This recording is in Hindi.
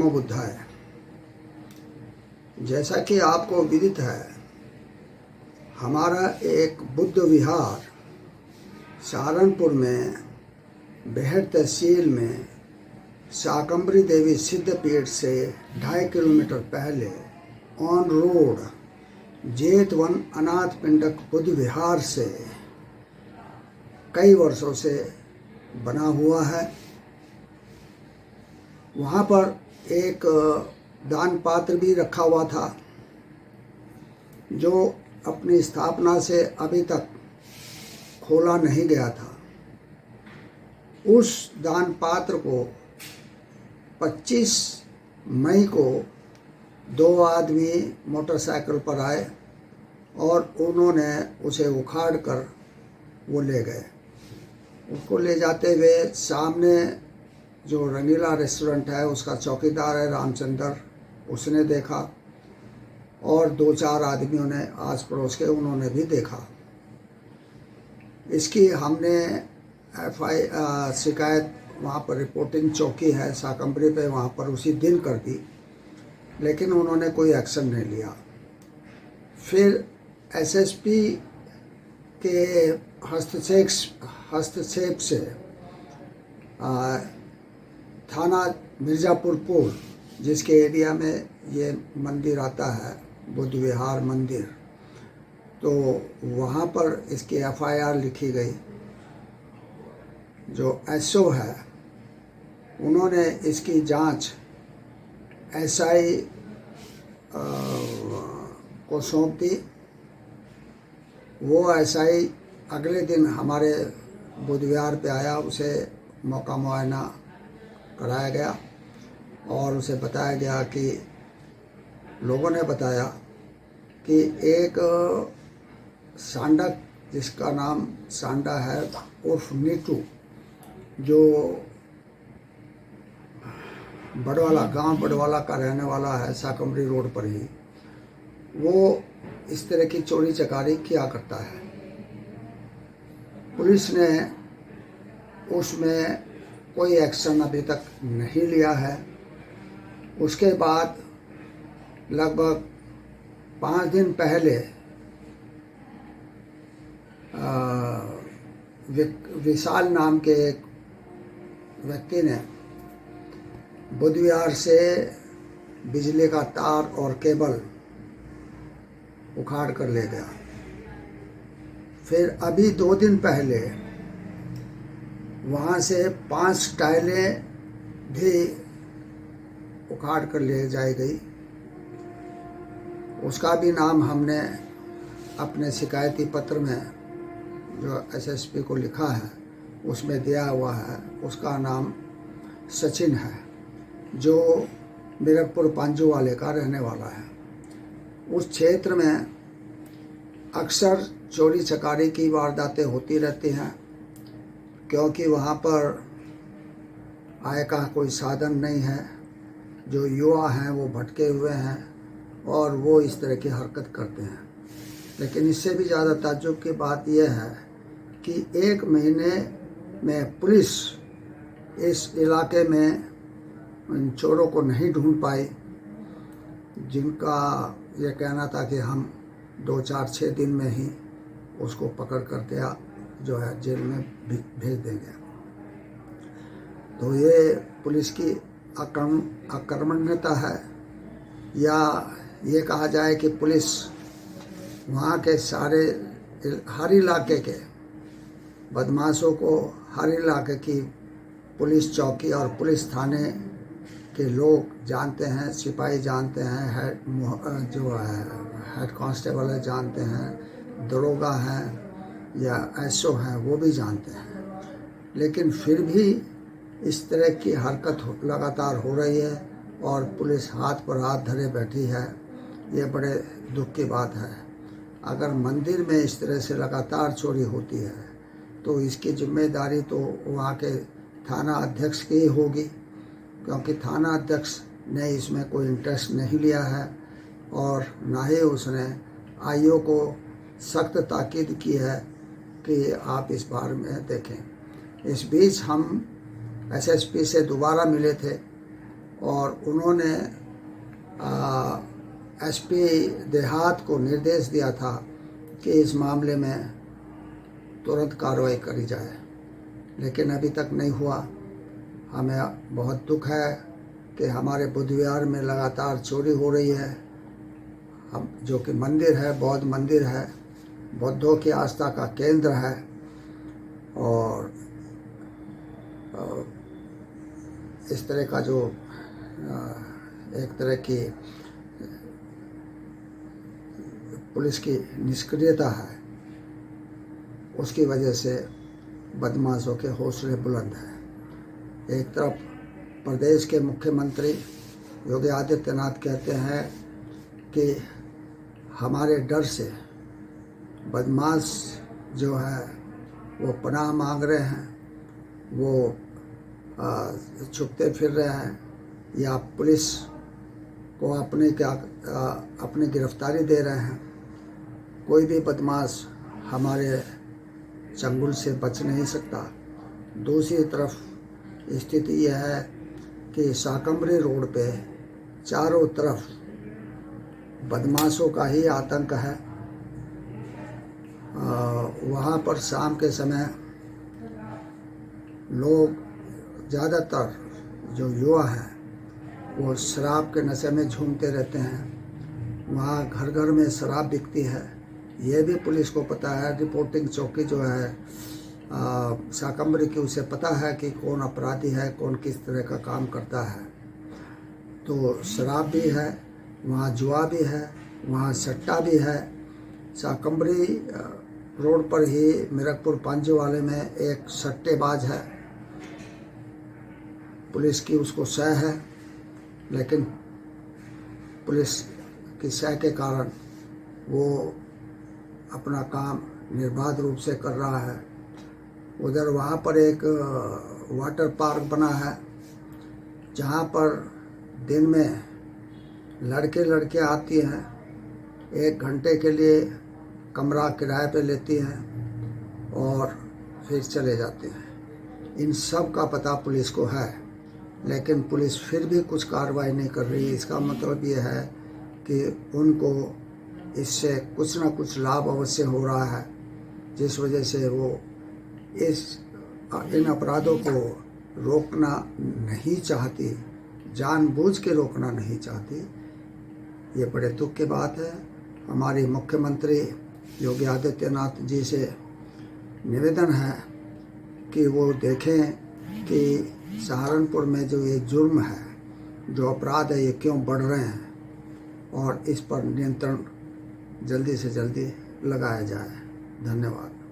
नमो बुद्धाय। जैसा कि आपको विदित है, हमारा एक बुद्ध विहार सहारनपुर में बेहट तहसील में शाकंभरी देवी सिद्धपीठ से 2.5 किलोमीटर पहले ऑन रोड जेतवन अनाथ पिंडक बुद्ध विहार से कई वर्षों से बना हुआ है। वहाँ पर एक दान पात्र भी रखा हुआ था, जो अपनी स्थापना से अभी तक खोला नहीं गया था। उस दान पात्र को 25 मई को 2 आदमी मोटरसाइकिल पर आए और उन्होंने उसे उखाड़ कर वो ले गए। उसको ले जाते हुए सामने जो रंगीला रेस्टोरेंट है उसका चौकीदार है रामचंद्र, उसने देखा और 2-4 आदमियों ने आस पड़ोस के उन्होंने भी देखा। इसकी हमने शिकायत वहाँ पर रिपोर्टिंग चौकी है शाकंभरी पे, वहाँ पर उसी दिन कर दी, लेकिन उन्होंने कोई एक्शन नहीं लिया। फिर एसएसपी के हस्तक्षेप से थाना मिर्ज़ापुर पुल, जिसके एरिया में ये मंदिर आता है बुद्ध विहार मंदिर, तो वहाँ पर इसकी एफआईआर लिखी गई। जो एसओ है उन्होंने इसकी जांच एसआई को सौंप दी। वो एसआई अगले दिन हमारे बुद्ध विहार पे आया, उसे मौका मुआयना कराया गया और उसे बताया गया कि लोगों ने बताया कि एक सांडक, जिसका नाम सांडा है उर्फ नीटू, जो बड़वाला गांव बड़वाला का रहने वाला है शाकंभरी रोड पर ही, वो इस तरह की चोरी चकारी किया करता है। पुलिस ने उसमें कोई एक्शन अभी तक नहीं लिया है। उसके बाद लगभग 5 दिन पहले विशाल नाम के एक व्यक्ति ने बुद्ध विहार से बिजली का तार और केबल उखाड़ कर ले गया। फिर अभी 2 दिन पहले वहाँ से 5 टाइलें भी उखाड़ कर ले जाई गई। उसका भी नाम हमने अपने शिकायती पत्र में जो एसएसपी को लिखा है उसमें दिया हुआ है। उसका नाम सचिन है, जो मीरपुर पांजू वाले का रहने वाला है। उस क्षेत्र में अक्सर चोरी चकारी की वारदातें होती रहती हैं, क्योंकि वहाँ पर आय का कोई साधन नहीं है। जो युवा हैं वो भटके हुए हैं और वो इस तरह की हरकत करते हैं। लेकिन इससे भी ज़्यादा ताज्जुब की बात यह है कि 1 महीने में पुलिस इस इलाके में इन चोरों को नहीं ढूंढ पाई, जिनका ये कहना था कि हम 2-4-6 दिन में ही उसको पकड़ करके जो है जेल में भेज देंगे। तो ये पुलिस की अकर्मण्यता है, या ये कहा जाए कि पुलिस वहाँ के सारे हर इलाके के बदमाशों को, हर इलाके की पुलिस चौकी और पुलिस थाने के लोग जानते हैं, सिपाही जानते हैं, जो है हेड कांस्टेबल है जानते हैं, दरोगा हैं या एसओ हैं वो भी जानते हैं। लेकिन फिर भी इस तरह की हरकत लगातार हो रही है और पुलिस हाथ पर हाथ धरे बैठी है। ये बड़े दुख की बात है। अगर मंदिर में इस तरह से लगातार चोरी होती है तो इसकी जिम्मेदारी तो वहाँ के थाना अध्यक्ष की ही होगी, क्योंकि थाना अध्यक्ष ने इसमें कोई इंटरेस्ट नहीं लिया है और ना ही उसने आईओ को सख्त ताकीद की है कि आप इस बारे में देखें। इस बीच हम एसएसपी से दोबारा मिले थे और उन्होंने एसपी देहात को निर्देश दिया था कि इस मामले में तुरंत कार्रवाई करी जाए, लेकिन अभी तक नहीं हुआ। हमें बहुत दुख है कि हमारे बुद्ध विहार में लगातार चोरी हो रही है। हम जो कि मंदिर है, बौद्ध मंदिर है, बौद्धों की आस्था का केंद्र है, और इस तरह का जो एक तरह की पुलिस की निष्क्रियता है, उसकी वजह से बदमाशों के हौसले बुलंद हैं। एक तरफ प्रदेश के मुख्यमंत्री योगी आदित्यनाथ कहते हैं कि हमारे डर से बदमाश जो है वो पनाह मांग रहे हैं, वो छुपते फिर रहे हैं या पुलिस को अपनी गिरफ्तारी दे रहे हैं। कोई भी बदमाश हमारे चंगुल से बच नहीं सकता। दूसरी तरफ स्थिति यह है कि शाकंभरी रोड पे चारों तरफ बदमाशों का ही आतंक है। वहाँ पर शाम के समय लोग, ज़्यादातर जो युवा हैं, वो शराब के नशे में झूमते रहते हैं। वहाँ घर घर में शराब बिकती है, ये भी पुलिस को पता है। रिपोर्टिंग चौकी जो है शाकंभरी की, उसे पता है कि कौन अपराधी है, कौन किस तरह का काम करता है। तो शराब भी है, वहाँ जुआ भी है, वहाँ सट्टा भी है। शाकंभरी रोड पर ही मीरकपुर पांजोवाले में एक सट्टेबाज है, पुलिस की उसको सह है, लेकिन पुलिस की सह के कारण वो अपना काम निर्बाध रूप से कर रहा है। उधर वहाँ पर एक वाटर पार्क बना है, जहाँ पर दिन में लड़के लड़कियाँ आती हैं, 1 घंटे के लिए कमरा किराए पे लेती हैं और फिर चले जाते हैं। इन सब का पता पुलिस को है, लेकिन पुलिस फिर भी कुछ कार्रवाई नहीं कर रही। इसका मतलब ये है कि उनको इससे कुछ ना कुछ लाभ अवश्य हो रहा है, जिस वजह से वो इन अपराधों को रोकना नहीं चाहती, जानबूझ के रोकना नहीं चाहती। ये बड़े दुख की बात है। हमारी मुख्यमंत्री योगी आदित्यनाथ जी से निवेदन है कि वो देखें कि सहारनपुर में जो ये जुर्म है, जो अपराध है, ये क्यों बढ़ रहे हैं, और इस पर नियंत्रण जल्दी से जल्दी लगाया जाए। धन्यवाद।